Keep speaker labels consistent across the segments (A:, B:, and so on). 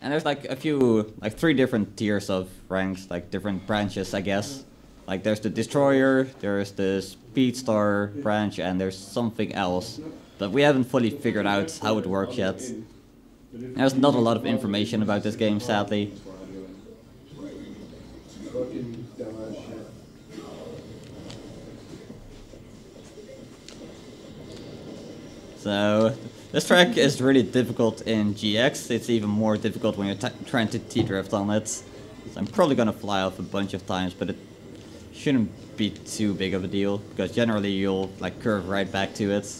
A: And there's like a few, like 3 different tiers of ranks, like different branches, I guess. Like there's the Destroyer, there's the Speedstar branch, and there's something else. But we haven't fully figured out how it works yet. There's not a lot of information about this game, sadly. So, this track is really difficult in GX. It's even more difficult when you're trying to T-drift on it. So I'm probably gonna fly off a bunch of times, but it shouldn't be too big of a deal, because generally you'll like curve right back to it.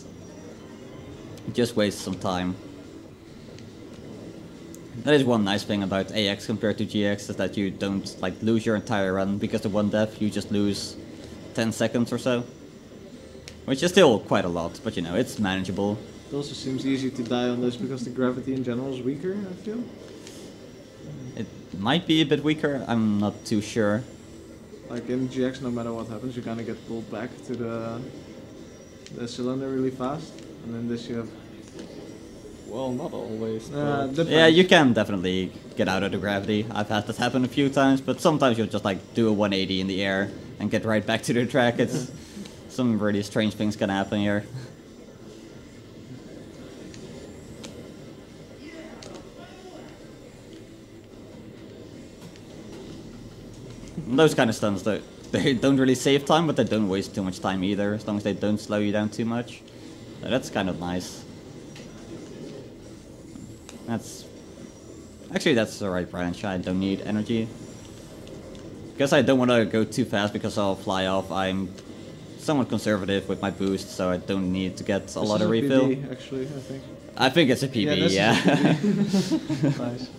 A: Just waste some time. That is one nice thing about AX compared to GX, is that you don't like lose your entire run because of one death. You just lose 10 seconds or so. Which is still quite a lot, but you know, it's manageable.
B: It also seems easier to die on this because the gravity in general is weaker, I feel.
A: It might be a bit weaker, I'm not too sure.
B: Like in GX, no matter what happens, you kind of get pulled back to the cylinder really fast. And then this you have...
C: Well, not always.
A: Yeah, you can definitely get out of the gravity. I've had that happen a few times, but sometimes you'll just like do a 180 in the air and get right back to the track. It's some really strange things can happen here. Those kind of stunts, they don't really save time, but they don't waste too much time either, as long as they don't slow you down too much. So that's kind of nice. Actually, that's the right branch. I don't need energy. Because I don't want to go too fast because I'll fly off. I'm somewhat conservative with my boost, so I don't need to get a lot of refill.
B: PB, actually, I think.
A: I think it's a PB, yeah.
B: Nice.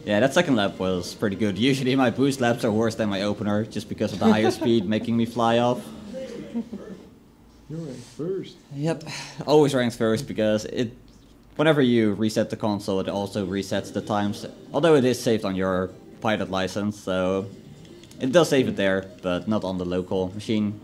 A: Yeah, that second lap was pretty good. Usually my boost laps are worse than my opener, just because of the higher speed making me fly off.
B: You're ranked first.
A: Yep, always ranked first, because whenever you reset the console, it also resets the times. Although it is saved on your pilot license, so it does save it there, but not on the local machine.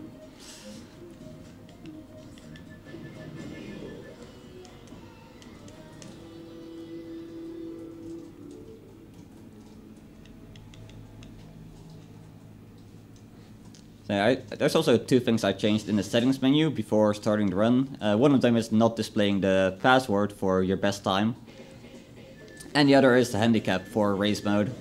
A: So there's also 2 things I changed in the settings menu before starting the run. One of them is not displaying the password for your best time. And the other is the handicap for race mode.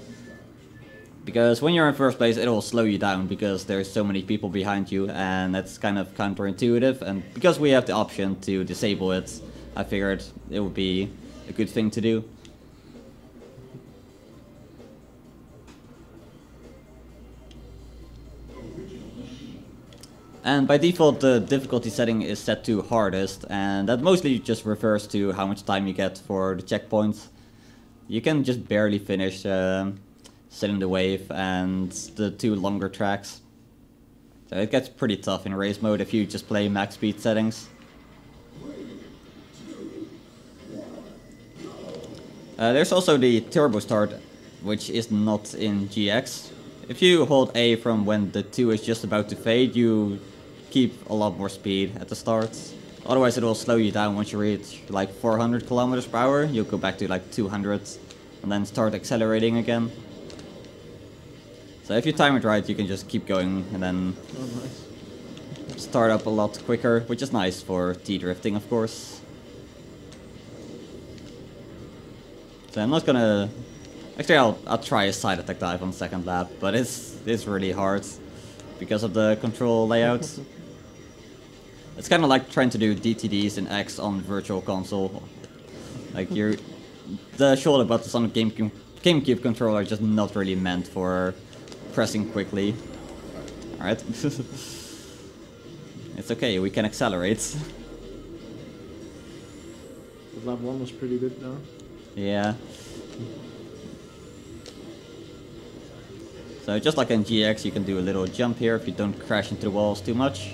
A: Because when you're in first place, it will slow you down because there's so many people behind you, and that's kind of counterintuitive. And because we have the option to disable it, I figured it would be a good thing to do. And by default, the difficulty setting is set to hardest, and that mostly just refers to how much time you get for the checkpoints. You can just barely finish Cylinder Wave and the 2 longer tracks. So it gets pretty tough in race mode if you just play max speed settings. There's also the Turbo Start, which is not in GX. If you hold A from when the 2 is just about to fade, you keep a lot more speed at the start. Otherwise it will slow you down once you reach like 400 kilometers per hour. You'll go back to like 200 and then start accelerating again. So if you time it right, you can just keep going and then start up a lot quicker, which is nice for T-drifting, of course. So I'm not gonna... Actually, I'll try a side attack dive on second lap, but it's really hard because of the control layout. It's kind of like trying to do DTDs in X on Virtual Console. Like the shoulder buttons on the GameCube controller are just not really meant for pressing quickly. Alright. It's okay, we can accelerate.
B: But lap 1 was pretty good though.
A: Yeah. So just like in GX, you can do a little jump here if you don't crash into the walls too much.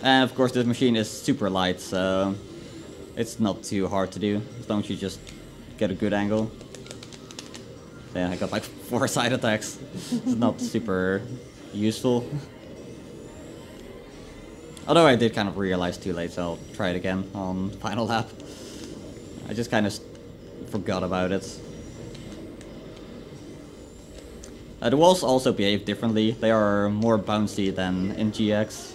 A: And of course this machine is super light, so it's not too hard to do, as long as you just get a good angle. Yeah, I got like 4 side attacks. It's not super useful. Although I did kind of realize too late, so I'll try it again on final lap. I just kind of forgot about it. The walls also behave differently. They are more bouncy than in GX.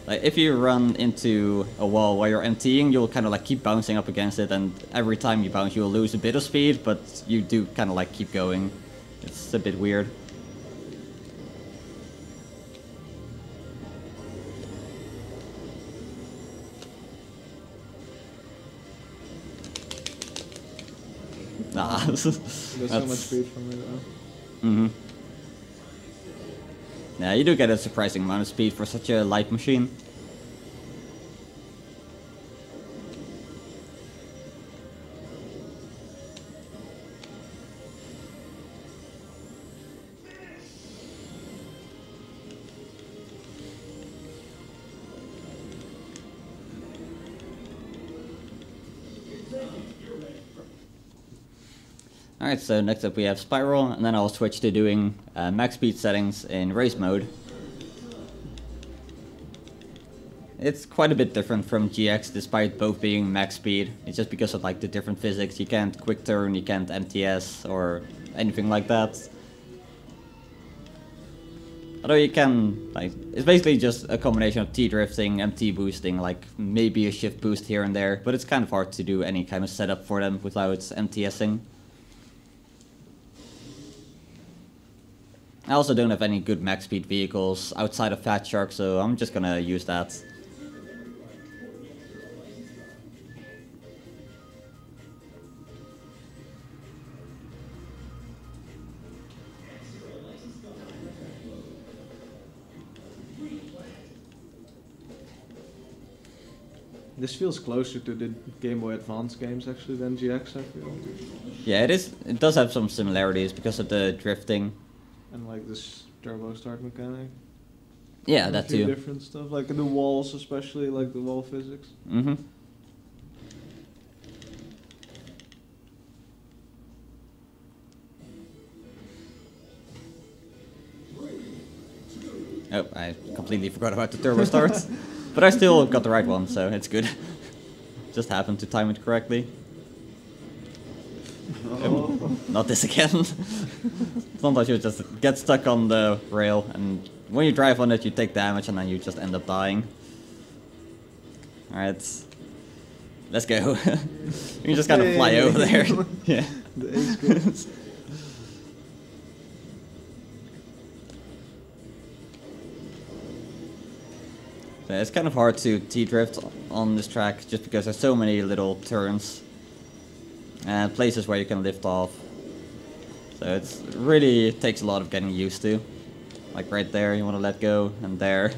A: Like if you run into a wall while you're emptying, you'll kind of like keep bouncing up against it, and every time you bounce you'll lose a bit of speed, but you do kind of like keep going. It's a bit weird. Nah.
B: There's so much speed from it though.
A: Mm-hmm. Yeah, you do get a surprising amount of speed for such a light machine. Alright, so next up we have Spiral, and then I'll switch to doing max speed settings in race mode. It's quite a bit different from GX despite both being max speed. It's just because of like the different physics. You can't quick turn, you can't MTS or anything like that. Although you can, like, it's basically just a combination of T-drifting, MT boosting, like maybe a shift boost here and there, but it's kind of hard to do any kind of setup for them without MTSing. I also don't have any good max speed vehicles outside of Fat Shark, so I'm just gonna use that.
B: This feels closer to the Game Boy Advance games actually than GX, I feel.
A: Yeah, it is. It does have some similarities because of the drifting.
B: And like this turbo start mechanic.
A: Yeah,
B: And
A: that
B: a few
A: too.
B: different stuff, like the walls especially, like the wall physics.
A: Mm-hmm. Oh, I completely forgot about the turbo start. But I still got the right one, so it's good. Just happened to time it correctly. Oh, not this again. Sometimes you just get stuck on the rail, and when you drive on it you take damage and then you just end up dying. Alright. Let's go. You can just kind of fly over there. Yeah.
B: The ace good.
A: So it's kind of hard to T-drift on this track just because there's so many little turns and places where you can lift off. So it really takes a lot of getting used to. Like right there, you want to let go, and there.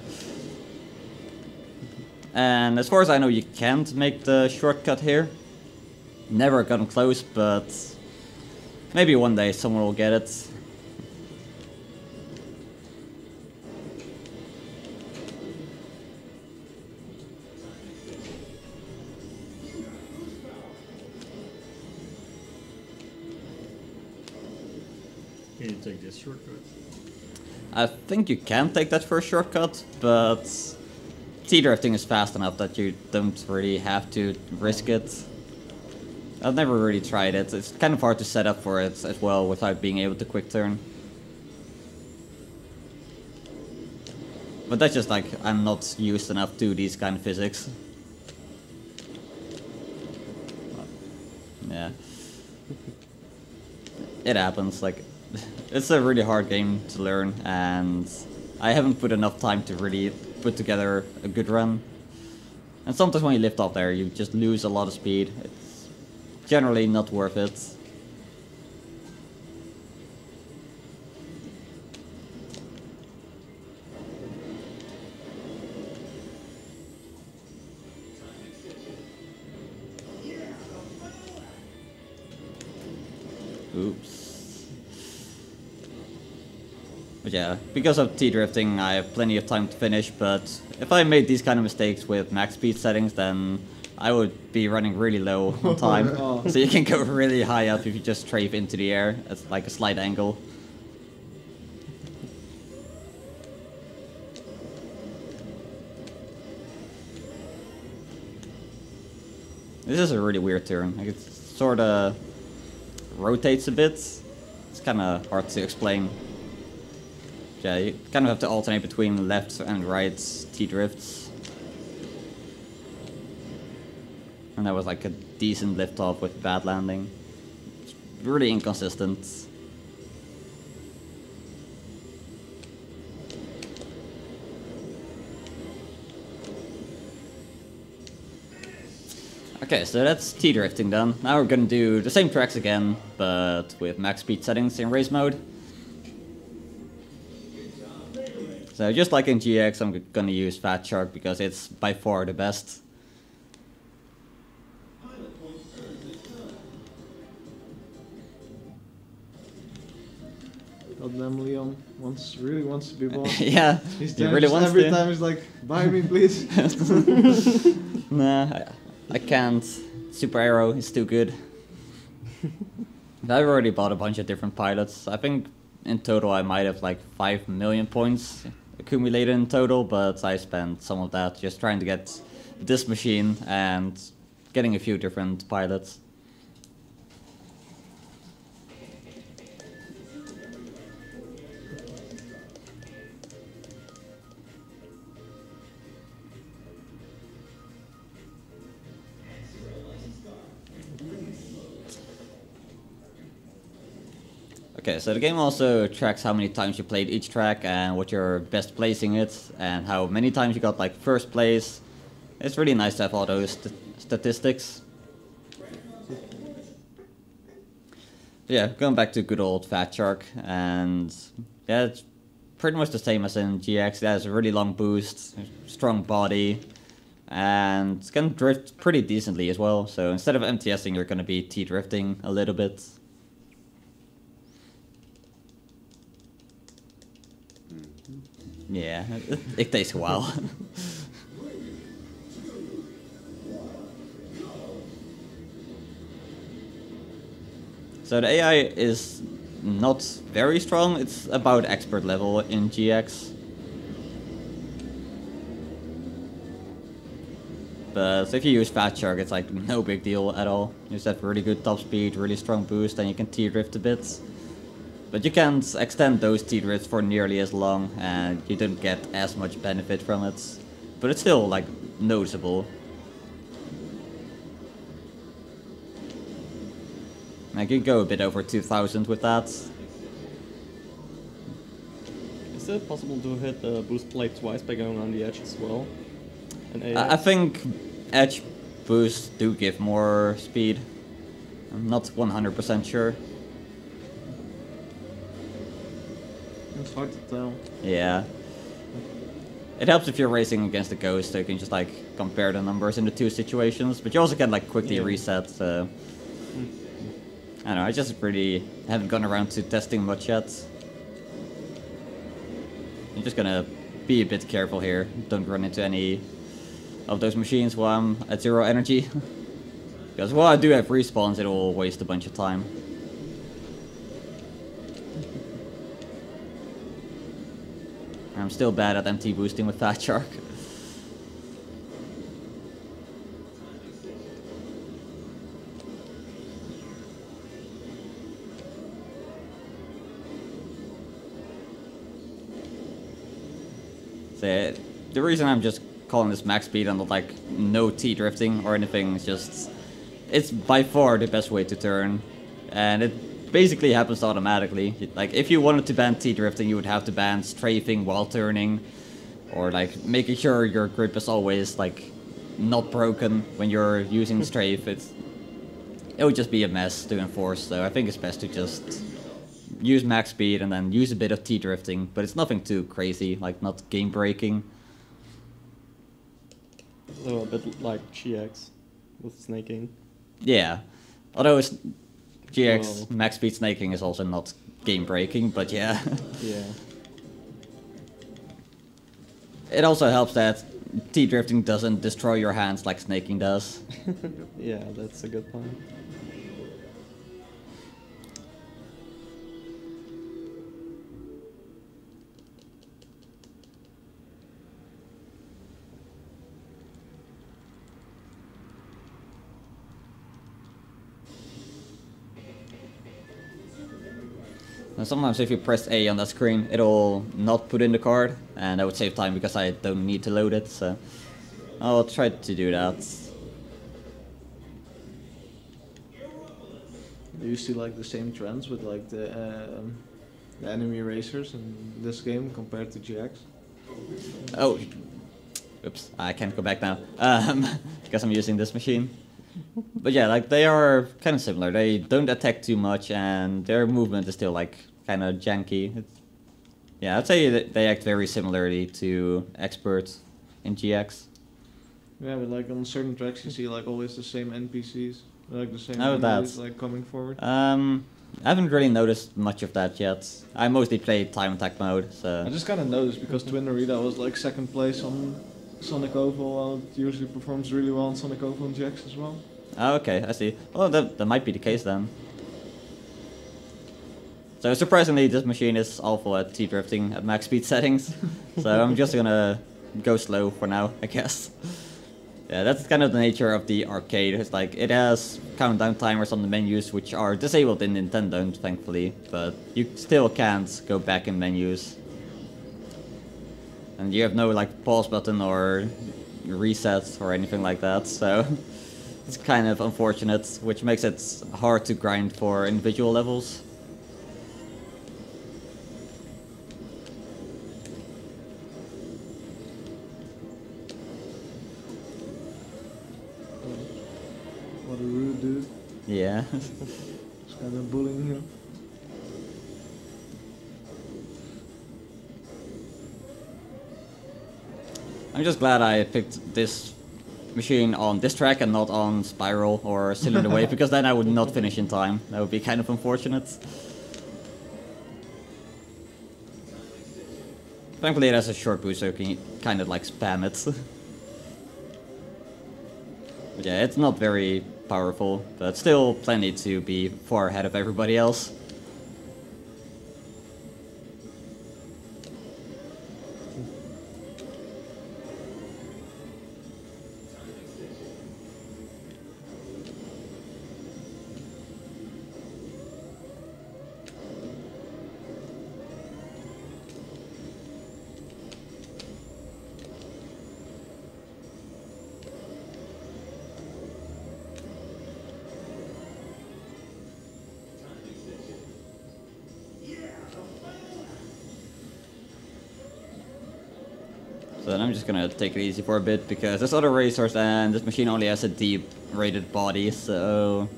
A: And as far as I know, you can't make the shortcut here. Never gotten close, but maybe one day someone will get it.
C: Can you take this shortcut?
A: I think you can take that for a shortcut, but T-drifting is fast enough that you don't really have to risk it. I've never really tried it. It's kind of hard to set up for it as well without being able to quick turn. But that's just like, I'm not used enough to these kind of physics. Yeah. It happens, like, it's a really hard game to learn, and I haven't put enough time to really put together a good run. And sometimes when you lift off there, you just lose a lot of speed. It's generally not worth it. Oops. But yeah, because of T-drifting I have plenty of time to finish, but if I made these kind of mistakes with max speed settings, then I would be running really low on time.
B: Oh.
A: So you can go really high up if you just strafe into the air at like a slight angle. This is a really weird turn. Like it sort of rotates a bit. It's kind of hard to explain. Yeah, you kind of have to alternate between left and right T-drifts. And that was like a decent lift-off with bad landing. It's really inconsistent. Okay, so that's T-drifting done. Now we're gonna do the same tracks again, but with max speed settings in race mode. So just like in GX, I'm gonna use Fat Shark because it's by far the best.
B: Goddamn Leon really wants to be boss.
A: Yeah,
B: He's
A: he really wants
B: every
A: to.
B: time he's like, buy me please.
A: Nah, I can't. Super Arrow is too good. I've already bought a bunch of different pilots. I think in total I might have like 5 million points accumulated in total, but I spent some of that just trying to get this machine and getting a few different pilots. Okay, so the game also tracks how many times you played each track and what your best placing is, and how many times you got like first place. It's really nice to have all those statistics. Yeah, going back to good old Fat Shark, and yeah, it's pretty much the same as in GX. It has a really long boost, strong body, and it's gonna drift pretty decently as well. So instead of MTSing, you're gonna be T-drifting a little bit. Yeah, it takes a while. So the AI is not very strong, it's about expert level in GX. But if you use Fat Shark, it's like no big deal at all. You just have really good top speed, really strong boost, and you can T-drift a bit. But you can't extend those T-drifts for nearly as long, and you don't get as much benefit from it. But it's still, like, noticeable. I could go a bit over 2000 with that.
D: Is it possible to hit the boost plate twice by going on the edge as well?
A: I think edge boosts do give more speed. I'm not 100% sure.
B: It's hard to tell.
A: Yeah. It helps if you're racing against a ghost, so you can just like compare the numbers in the two situations, but you also can like quickly reset, so... I don't know, I just really haven't gone around to testing much yet. I'm just gonna be a bit careful here, don't run into any of those machines while I'm at 0 energy. Because while I do have respawns, it'll waste a bunch of time. I'm still bad at MT boosting with Fat Shark. So, the reason I'm just calling this max speed and not like no T-drifting or anything is just... It's by far the best way to turn. And it basically happens automatically. Like, if you wanted to ban T-drifting, you would have to ban strafing while turning. Or like, making sure your grip is always like, not broken when you're using strafe. It would just be a mess to enforce, so I think it's best to just use max speed and then use a bit of T-drifting, but it's nothing too crazy, like not game breaking.
D: So a bit like GX with snaking.
A: Yeah, although it's GX
D: Well,
A: max speed snaking is also not game breaking, but yeah.
D: yeah.
A: It also helps that T-drifting doesn't destroy your hands like snaking does.
D: Yeah, that's a good point.
A: And sometimes if you press A on that screen, it'll not put in the card, and that would save time because I don't need to load it, so I'll try to do that.
B: Do you see like the same trends with like the enemy racers in this game compared to GX?
A: Oh, oops, I can't go back now, because I'm using this machine. But yeah, like they are kind of similar. They don't attack too much, and their movement is still like kind of janky. Yeah, I'd say that they act very similarly to experts in GX.
B: Yeah, but like on certain tracks you see like always the same NPCs, like the same
A: Oh,
B: enemies,
A: that's-
B: like coming forward.
A: I haven't really noticed much of that yet. I mostly play time attack mode,
B: I
A: so
B: just kind of noticed because Twin Narita was like second place on Sonic Oval, while it usually performs really well on Sonic Oval and GX as well.
A: oh, okay, I see. Well, that might be the case then. So surprisingly, this machine is awful at T-drifting at max speed settings, so I'm just gonna go slow for now, I guess. Yeah, that's kind of the nature of the arcade. It's like, it has countdown timers on the menus, which are disabled in Nintendo, thankfully, but you still can't go back in menus. And you have no, like, pause button or reset or anything like that, so it's kind of unfortunate, which makes it hard to grind for individual levels.
B: What a rude dude.
A: Yeah.
B: Just kind of bullying him.
A: I'm just glad I picked this machine on this track and not on Spiral or Cylinder Wave, because then I would not finish in time. That would be kind of unfortunate. Thankfully it has a short boost, so you can kind of like spam it. But yeah, it's not very powerful, but still plenty to be far ahead of everybody else. So then I'm just gonna take it easy for a bit, because there's other racers and this machine only has a D rated body, so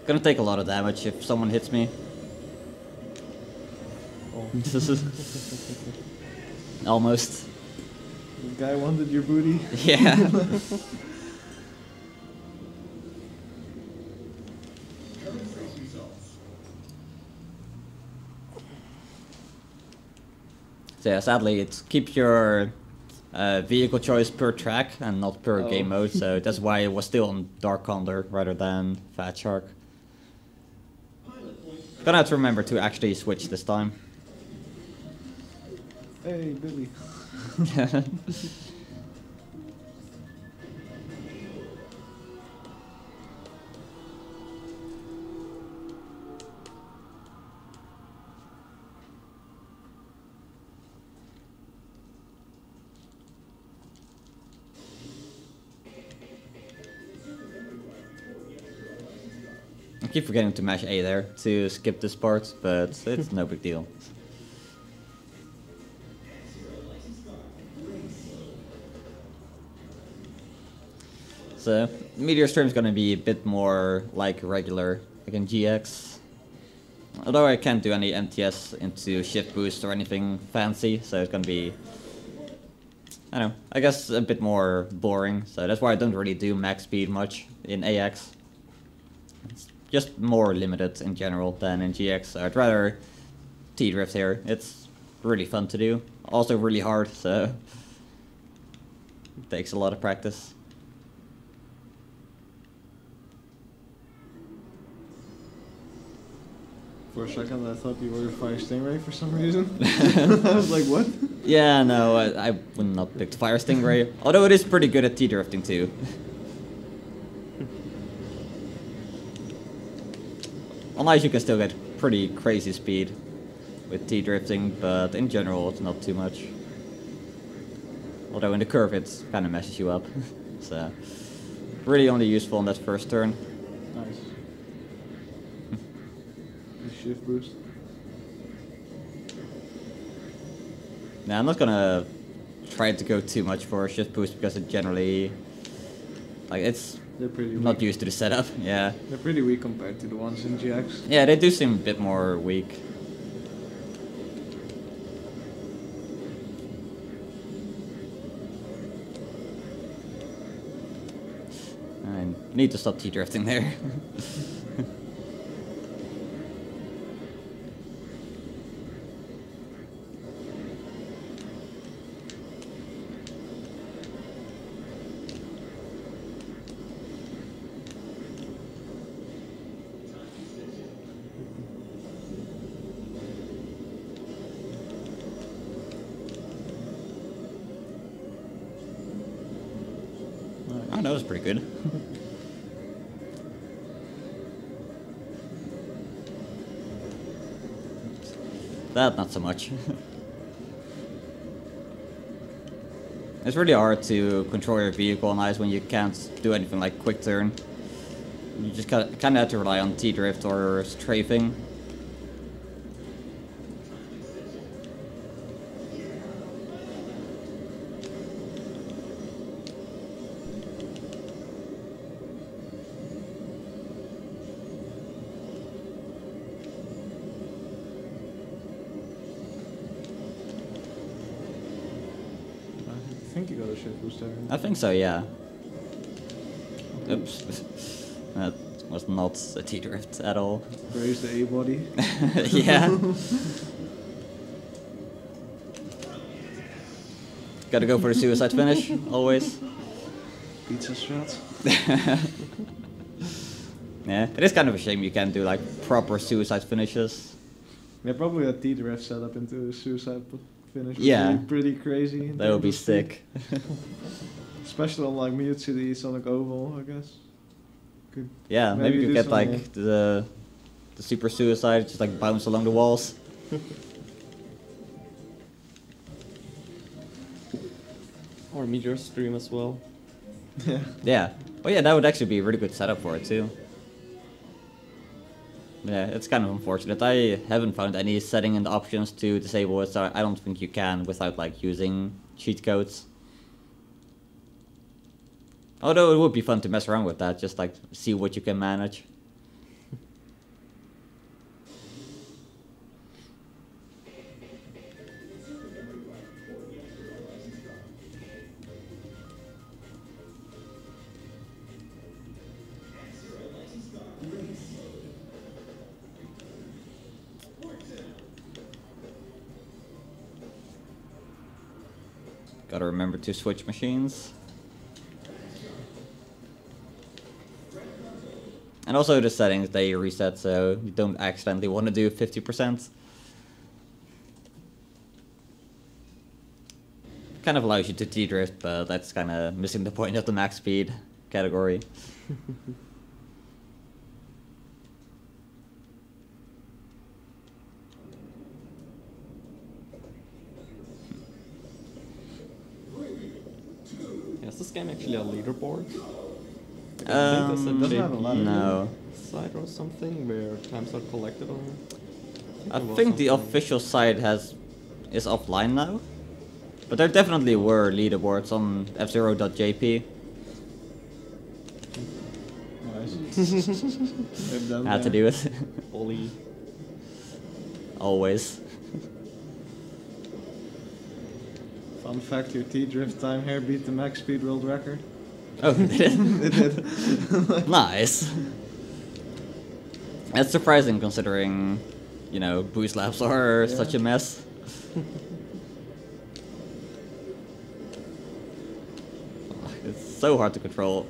A: gonna take a lot of damage if someone hits me.
B: Oh.
A: Almost.
B: The guy wanted your booty.
A: Yeah. So yeah, sadly it keeps your vehicle choice per track and not per game mode, so that's why it was still on Dark Condor rather than Fat Shark. Gonna have to remember to actually switch this time.
B: Hey, Billy.
A: I keep forgetting to mash A there to skip this part, but it's no big deal. So, Meteor Stream is going to be a bit more like regular, like in GX. Although I can't do any MTS into shift boost or anything fancy, so it's going to be, I don't know, I guess a bit more boring. So that's why I don't really do max speed much in AX. It's just more limited in general than in GX. So I'd rather T-drift here. It's really fun to do. Also really hard, so it takes a lot of practice.
B: For a second I thought you were Fire Stingray for some reason. I was like, what?
A: Yeah, no, I would not pick the Fire Stingray. Although it is pretty good at T-drifting too. Unless you can still get pretty crazy speed with T-drifting, but in general it's not too much. Although in the curve it kind of messes you up. So really only useful on that first turn.
B: Nice. A shift boost.
A: Now I'm not gonna try to go too much for a shift boost because it generally, like, it's
B: They're pretty
A: not
B: weak.
A: used to the setup. Yeah.
B: They're pretty weak compared to the ones in GX.
A: Yeah, they do seem a bit more weak. I need to stop T-drifting there. Oh, that was pretty good. That, not so much. It's really hard to control your vehicle on ice when you can't do anything like quick turn. You just kind of have to rely on T-drift or strafing.
B: I think you got a shift boost there.
A: I think so, yeah. Oops. That was not a T-drift at all.
B: Raise the A body.
A: Yeah. Gotta go for the suicide finish, always.
B: Pizza strats.
A: Yeah, it is kind of a shame you can't do like proper suicide finishes.
B: Yeah, probably a T-drift setup into a suicide finish would
A: Yeah.
B: be pretty crazy. in
A: That would
B: terms
A: be
B: of speed.
A: sick.
B: Especially on like Mute City, Sonic Oval, I guess. Could
A: Yeah, maybe you
B: do
A: could get
B: some,
A: like the super suicide, just like bounce along the walls.
D: Or Meteor Stream as well.
B: Yeah.
A: Yeah. Oh yeah, that would actually be a really good setup for it too. Yeah, it's kind of unfortunate. I haven't found any setting in the options to disable it, so I don't think you can without like using cheat codes. Although it would be fun to mess around with that, just like see what you can manage. Gotta remember to switch machines. And also the settings, they reset, so you don't accidentally want to do 50%. Kind of allows you to T-drift, but that's kind of missing the point of the max speed category.
D: Is this game actually a leaderboard? I think
B: doesn't
D: there's a
B: have a lot of
A: No.
D: site or something where times are collected on.
A: I
D: there was
A: think the
D: something.
A: official site is offline now. But there definitely were leaderboards on fzero.jp.
B: Nice. They've done
A: Had to
B: that.
A: do it.
D: Ollie.
A: Always.
B: Fun fact, your T-drift time here beat the max speed world record.
A: Oh, did it?
B: It did.
A: Nice. That's surprising considering, you know, boost laps are
B: Yeah.
A: such a mess. It's so hard to control.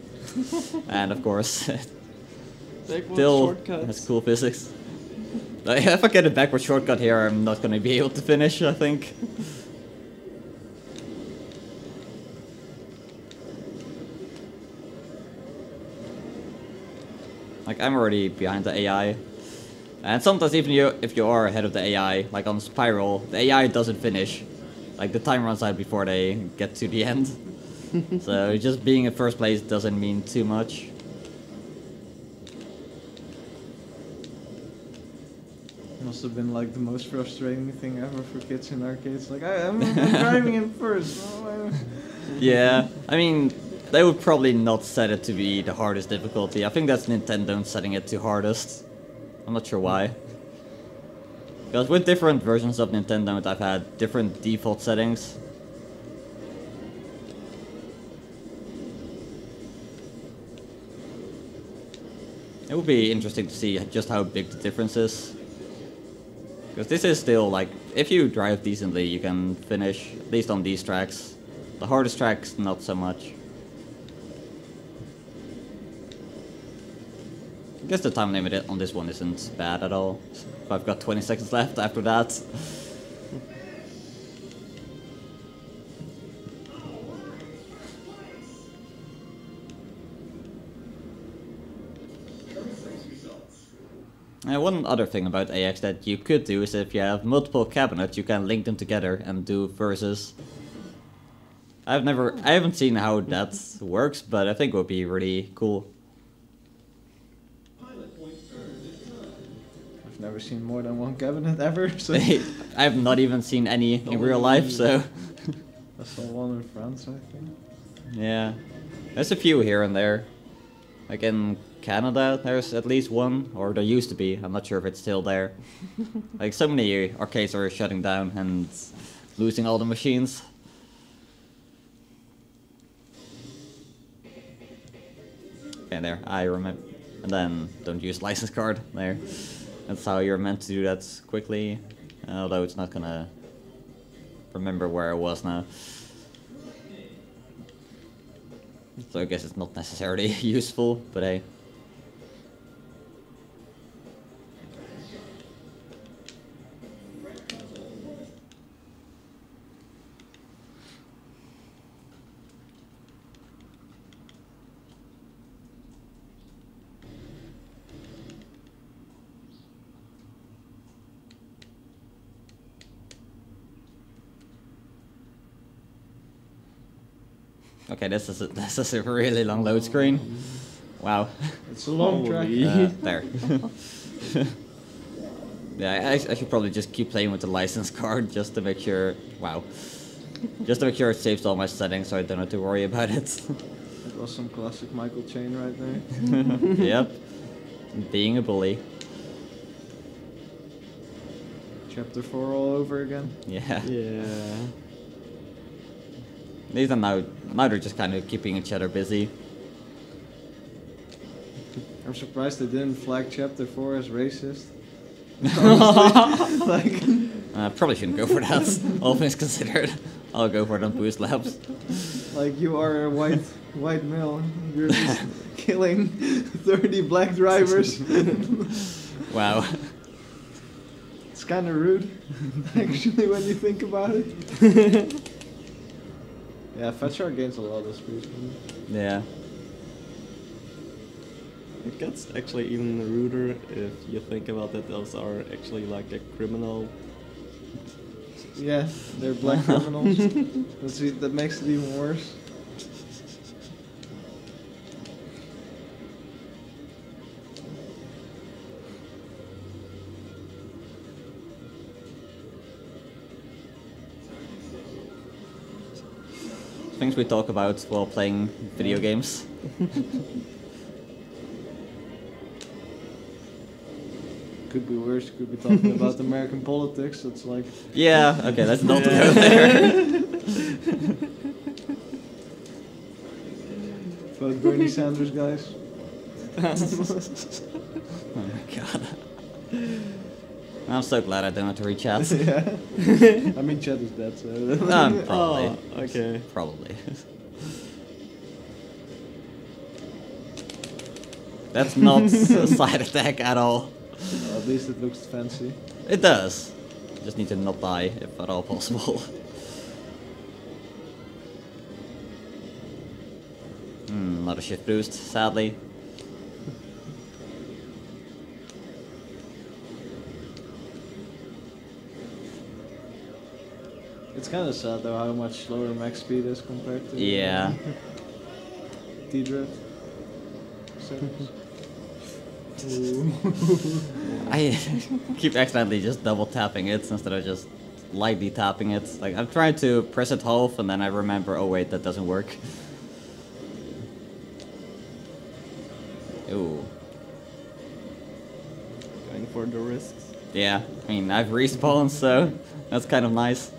A: And of course,
D: Take one
A: still
D: shortcuts.
A: has cool physics. Like, if I get a backward shortcut here, I'm not gonna be able to finish, I think. Like, I'm already behind the AI. And sometimes even if you are ahead of the AI, like on Spiral, the AI doesn't finish. Like the time runs out before they get to the end. So just being in first place doesn't mean too much.
B: Must have been like the most frustrating thing ever for kids in arcades. Like I'm driving in first.
A: Yeah, I mean, they would probably not set it to be the hardest difficulty. I think that's Nintendo setting it to hardest. I'm not sure why. Because with different versions of Nintendo, I've had different default settings. It would be interesting to see just how big the difference is. Because this is still like, if you drive decently, you can finish, at least on these tracks. The hardest tracks, not so much. I guess the time limit on this one isn't bad at all. If I've got 20 seconds left after that. One other thing about AX that you could do is if you have multiple cabinets, you can link them together and do versus. I haven't seen how that works, but I think it would be really cool.
B: I've never seen more than one cabinet ever, so
A: I have not even seen any in real life, so.
B: I saw one in France, I think.
A: Yeah, there's a few here and there. Like in Canada, there's at least one, or there used to be. I'm not sure if it's still there. Like so many arcades are shutting down and losing all the machines. Okay, there, I remember. And then don't use license card there. That's how you're meant to do that quickly. Although it's not gonna remember where I was now. So I guess it's not necessarily useful, but hey. Okay, this is a really long load screen. Wow.
B: It's a long track.
A: There. Yeah, I should probably just keep playing with the license card just to make sure. Wow. Just to make sure it saves all my settings, so I don't have to worry about it.
B: That was some classic Michael Chain right there.
A: Yep. Being a bully.
B: Chapter 4 all over again.
A: Yeah.
D: Yeah.
A: These are now they're just kind of keeping each other busy.
B: I'm surprised they didn't flag Chapter 4 as racist. Honestly, like,
A: Probably shouldn't go for that, all things considered. I'll go for it on boost labs.
B: like you are a white male, you're just killing 30 black drivers.
A: Wow.
B: It's kind of rude, actually, when you think about it. Yeah, FZC gains a lot of speed.
A: Yeah.
D: It gets actually even ruder if you think about that those are actually like a criminal.
B: Yeah, they're black criminals. That makes it even worse.
A: Things we talk about while playing video games.
B: Could be worse, could be talking about American politics, it's like...
A: Yeah, okay, let's not go there.
B: Vote Bernie Sanders, guys.
A: Oh my god. I'm so glad I don't have to read chat.
B: Yeah. I mean, chat is dead, so...
A: Probably.
D: Oh, okay.
A: Probably. That's not a side attack at all.
B: At least it looks fancy.
A: It does. You just need to not die, if at all possible. Not a shift boost, sadly.
B: It's kind of sad though how much slower max speed is compared to
A: Yeah.
B: T-Drift. settings.
A: I keep accidentally just double tapping it instead of just lightly tapping it. Like I'm trying to press it half and then I remember, oh wait, that doesn't work. Ooh.
D: Going for the risks.
A: Yeah, I mean, I've respawned, so that's kind of nice.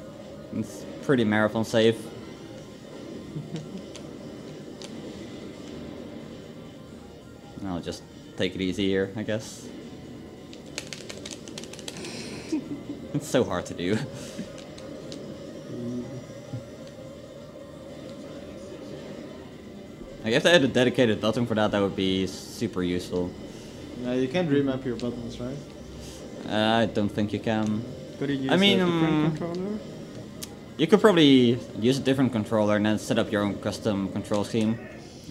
A: It's pretty marathon safe. I'll just take it easy here, I guess. It's so hard to do. Like, if they had a dedicated button for that, that would be super useful.
B: No, you can't remap your buttons, right?
A: I don't think you can.
D: Could you use
A: I mean,
D: a different controller?
A: You could probably use a different controller and then set up your own custom control scheme.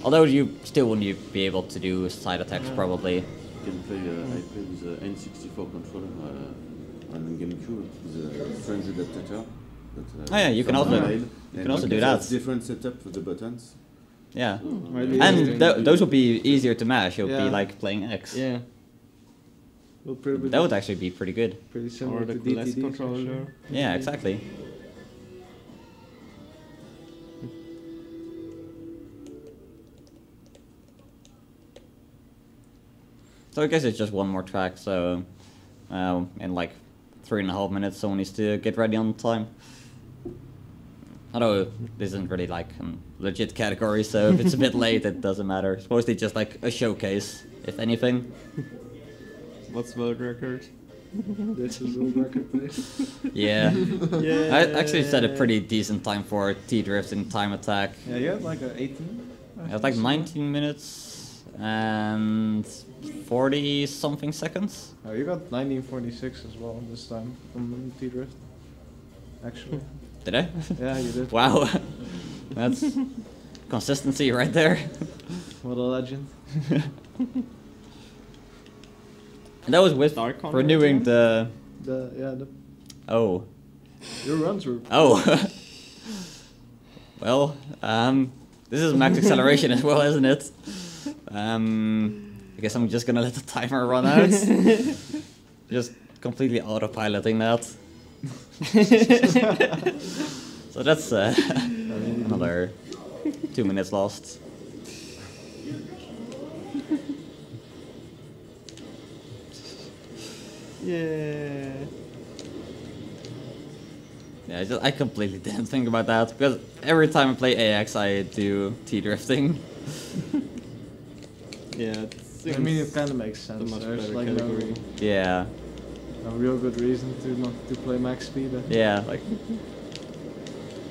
A: Although you still wouldn't be able to do side attacks, probably.
E: You can play, I play with the N64 controller on GameCube, the French adapter.
A: Oh yeah, you can also do that.
E: Different setup for the buttons.
A: Yeah,
B: Maybe
A: and those would be easier to mash. It would be
B: Yeah.
A: like playing X.
D: Yeah.
B: Well, pretty,
A: That would actually be pretty good.
B: pretty similar
D: Or the
B: to
D: class
B: DTD.
D: controller.
A: Yeah, exactly. So I guess it's just one more track, so in like 3.5 minutes someone needs to get ready on time. Although this isn't really like a legit category, so if it's a bit late it doesn't matter. It's mostly just like a showcase, if anything.
D: What's world record?
B: This is world record pace.
A: Yeah.
D: Yeah.
A: I actually set a pretty decent time for T-Drift in time attack.
B: Yeah, you had like a 18?
A: It was like 19 minutes and 40 something seconds.
B: Oh, you got 1946 as well this time from T-Drift. Actually.
A: Did I?
B: Yeah, you did.
A: Wow. That's consistency right there.
B: What a legend.
A: And that was with
D: Dark Control
A: renewing
D: again?
A: the... Oh.
B: Your runs were...
A: Oh. Well, this is max acceleration as well, isn't it? I guess I'm just gonna let the timer run out. Just completely autopiloting that. So that's another 2 minutes lost.
D: Yeah.
A: Yeah, I completely didn't think about that because every time I play AX, I do T-drifting.
D: Yeah, it
B: I mean, it
D: seems
B: kind of makes
D: a
B: sense.
D: much
B: There's
D: better
B: like
D: category.
A: Yeah,
B: no real good reason to not to play max speed.
A: yeah, like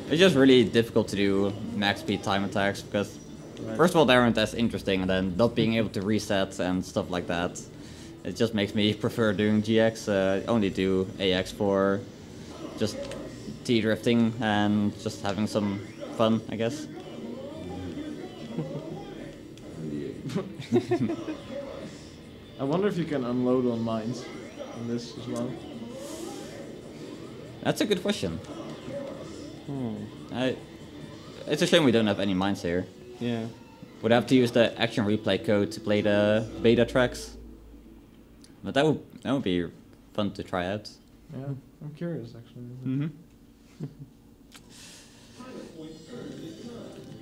A: it's just really difficult to do max speed time attacks because
B: Right.
A: first of all they aren't as interesting, and then not being able to reset and stuff like that. It just makes me prefer doing GX. I only do AX for just T-drifting and just having some fun, I guess.
B: I wonder if you can unload on mines in this as well.
A: That's a good question.
D: Hmm.
A: It's a shame we don't have any mines here.
D: Yeah.
A: Would have to use the action replay code to play the beta tracks. But that would be fun to try out.
B: Yeah, I'm curious actually.
A: Mm-hmm.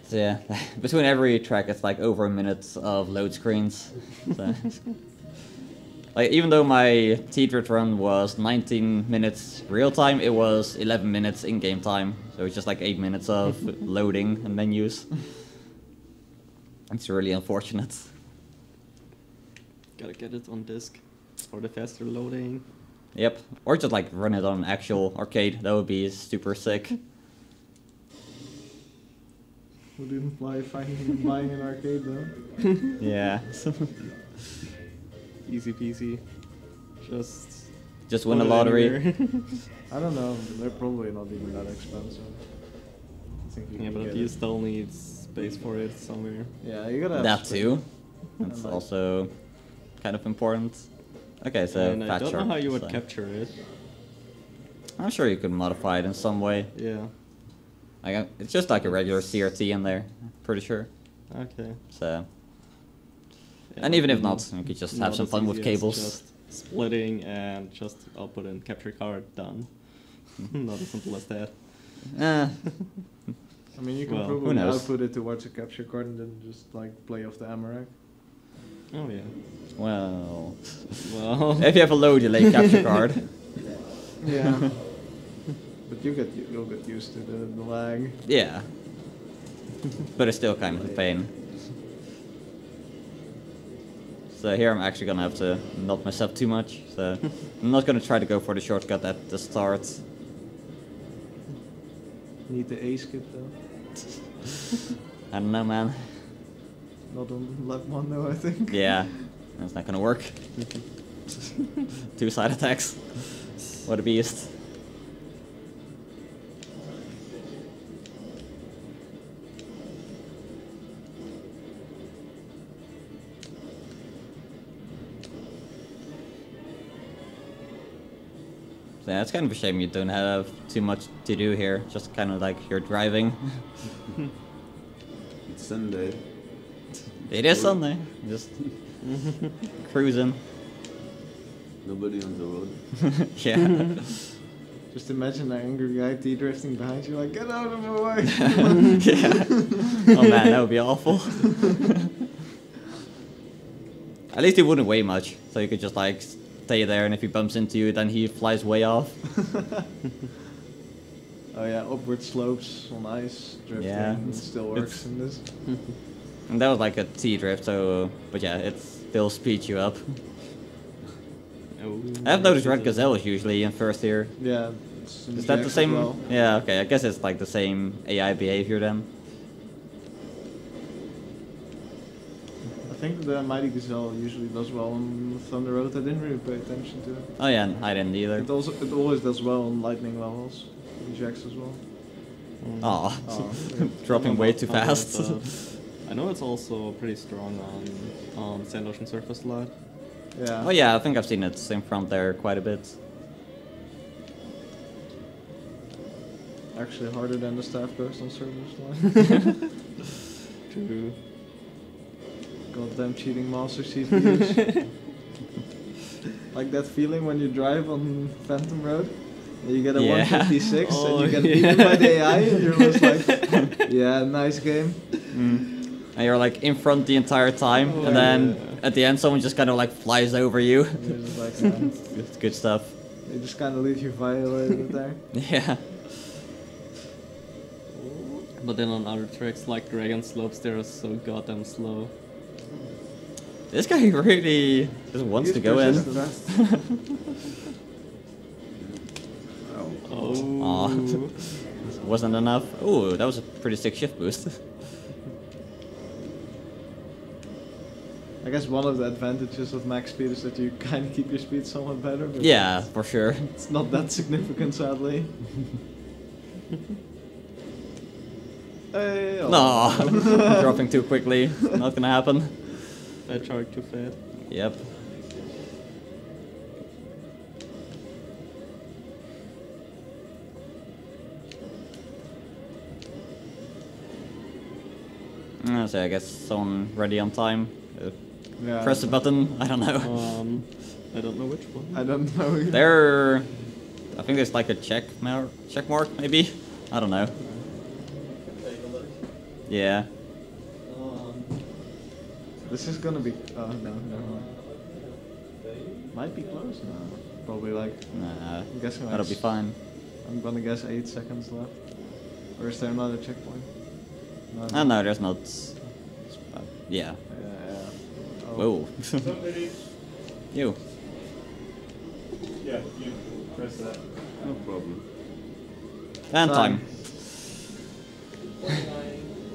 A: So yeah, between every track it's like over a minute of load screens. So, like even though my T-Drift run was 19 minutes real time, it was 11 minutes in-game time. So it's just like 8 minutes of loading and menus. It's really unfortunate.
D: Gotta get it on disc for the faster loading.
A: Yep, or just like run it on an actual arcade. That would be super sick.
B: Who didn't fly finding buying an arcade though?
A: Yeah.
D: Easy peasy.
A: Just win the
D: put it
A: lottery.
D: anywhere.
B: I don't know. They're probably not even that expensive. I think you
D: Yeah,
B: can
D: but
B: get
D: you
B: it.
D: still need space for it somewhere.
B: Yeah, you gotta have
A: That
B: space.
A: too. That's
B: like-
A: also kind of important. Okay, so
D: And I
A: Fat
D: don't know
A: Shark,
D: how you would
A: so-
D: capture it.
A: I'm sure you could modify it in some way.
D: Yeah.
A: Like, it's just like a regular CRT in there, pretty sure.
D: Okay.
A: So,
D: Yeah,
A: and even if
D: mm,
A: not, you could just have
D: not
A: some
D: as
A: fun with
D: easy as
A: cables.
D: Just splitting and just output and capture card done. Not as simple as that.
A: Eh,
B: I mean, you can
D: Well,
A: who
B: probably
A: knows?
B: output it towards a capture card and then just like play off the Amarak.
D: Oh yeah.
A: well,
D: Well.
A: if you have a low delay capture card,
B: Yeah. But you'll get used to the lag.
A: yeah. But it's still kind of a pain. So here I'm actually gonna have to not mess up too much. So I'm not gonna try to go for the shortcut at the start.
B: Need the A skip though.
A: I don't know, man.
B: Not on lap 1 though, I think.
A: Yeah, that's not gonna work. 2 side attacks. What a beast. So yeah, it's kind of a shame you don't have too much to do here. Just kind of like you're driving.
E: It's Sunday.
A: It is Sunday. Just cruising.
E: Nobody on the road.
A: Yeah.
B: Just imagine that angry guy drifting behind you like, get out of my way!
A: Yeah. Oh man, that would be awful. At least he wouldn't weigh much, so you could just like stay there, and if he bumps into you, then he flies way off.
B: Oh yeah, upward slopes on ice, drifting
A: Yeah.
B: still works in this.
A: And that was like a T drift, so but yeah, it still speeds you up.
D: Oh,
A: I've noticed Red Gazelle is usually in first here.
B: Yeah. It's in
A: Is that the
B: GX as
A: same?
B: well.
A: Yeah, okay. I guess it's like the same AI behavior then.
B: I think the Mighty Gazelle usually does well on Thunder Road. I didn't really pay attention to it.
A: Oh yeah, I didn't either.
B: It always does well on lightning levels. In GX as well.
A: Aw.
B: Oh,
A: Dropping way too fast.
D: I know it's also pretty strong on Sand Ocean Surface a lot.
B: Yeah.
A: Oh yeah, I think I've seen it in front there quite a bit.
B: Actually harder than the staff ghost on Surface Line.
D: True.
B: Goddamn cheating master CPUs. Like that feeling when you drive on Phantom Road, and you get a
A: Yeah.
B: 156
D: Oh,
B: and you get
D: yeah.
B: beaten by the AI, and you're just like, yeah, nice game.
A: And you're like in front the entire time,
B: Oh,
A: and then
B: yeah.
A: at the end someone just kind of like flies over you.
B: And you're just like,
A: It's good stuff.
B: they just kind of leave you violated there.
A: Yeah.
D: But then on other tracks like Dragon Slopes, they're so goddamn slow.
A: This guy really just wants to
B: He's
A: go in.
B: persistent.
D: Oh.
A: Aw. Wasn't enough. Ooh, that was a pretty sick shift boost.
B: I guess one of the advantages of max speed is that you kind of keep your speed somewhat better. But
A: Yeah, for sure.
B: it's not that significant, sadly. Hey, oh.
A: No, dropping too quickly. Not gonna happen.
D: That shark too fat.
A: Yep. So I guess someone ready on time.
B: Yeah,
A: Press the button. I don't know.
D: I don't know which one.
B: I don't know. either.
A: There, I think there's like a check mark maybe. I don't know. Yeah.
B: This is gonna be. Oh no, never mind. Might be close. No, probably like.
A: Nah,
B: I'm guessing like
A: that'll be fine.
B: I'm gonna guess 8 seconds left. Or is there another checkpoint? No.
A: Oh no, there's not. Yeah.
B: Yeah. Oh.
A: Whoa.
C: What's up, ladies?
A: You.
C: Yeah, you press that.
E: No problem.
A: And time.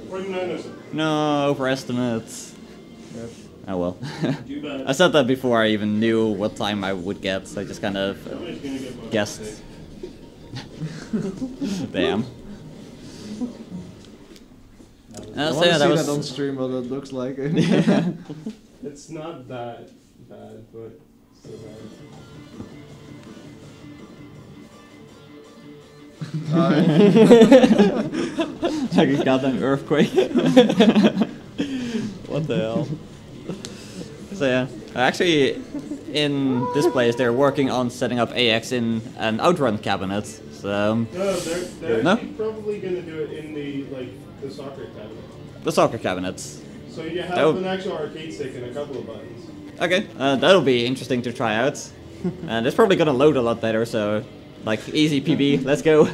C: 49 is it?
A: No, overestimate.
B: Yep.
A: Oh well.
C: Too bad.
A: I said that before I even knew what time I would get, so I just kind of
C: Somebody's gonna get one
A: guessed.
C: mistake.
A: Damn.
B: I
A: So
B: wanna
A: yeah,
B: see
A: that was.
B: that on stream what it looks like.
C: It's not that bad, but still bad.
A: Like a goddamn earthquake.
D: What the hell?
A: So yeah, actually, in this place they're working on setting up AX in an outrun cabinet. So
C: No, they're
A: No?
C: actually probably gonna do it in the soccer cabinet.
A: the soccer cabinets.
C: So you have
A: Oh.
C: an actual arcade stick and a couple of buttons.
A: Okay, that'll be interesting to try out. And it's probably gonna load a lot better. So like easy PB, let's go.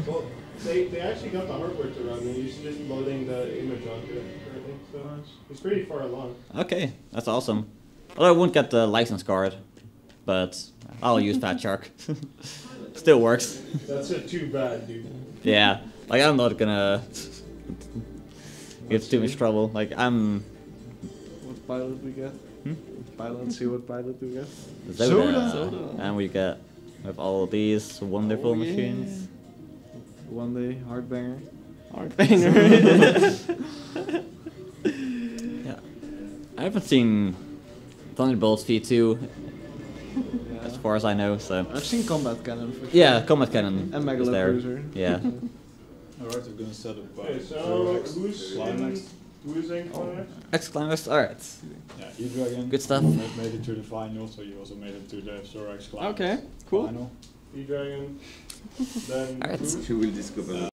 C: Well, they actually got the hardware to run, and you're just loading the image onto it currently. So it's pretty far along.
A: Okay, that's awesome. Although I won't get the license card, but I'll use Fat Shark. Still works.
C: That's too bad, dude.
A: Yeah, like I'm not gonna give too much trouble. Like I'm
B: What pilot we get? Pilot, see what pilot we get?
A: Zoda. And we get with all these wonderful
D: Oh, yeah.
A: machines.
B: One day, hardbanger.
D: Hardbanger.
A: Yeah, I haven't seen Thunderbolts V2
B: Yeah.
A: as far as I know. So
B: I've seen combat cannon for sure.
A: yeah, Combat Cannon
B: And
A: is there.
B: Megalo
A: Yeah.
F: Alright, we're gonna set up
C: Okay, so who's
F: climax.
C: in climax?
A: X-Climbers, alright.
F: Yeah, E-Dragon.
A: Good stuff.
F: Made it to the final, so you also made it to the Zorax climax.
D: Okay, cool.
F: Final.
C: E-Dragon. Then
A: Alright.
C: who?
E: You will discover.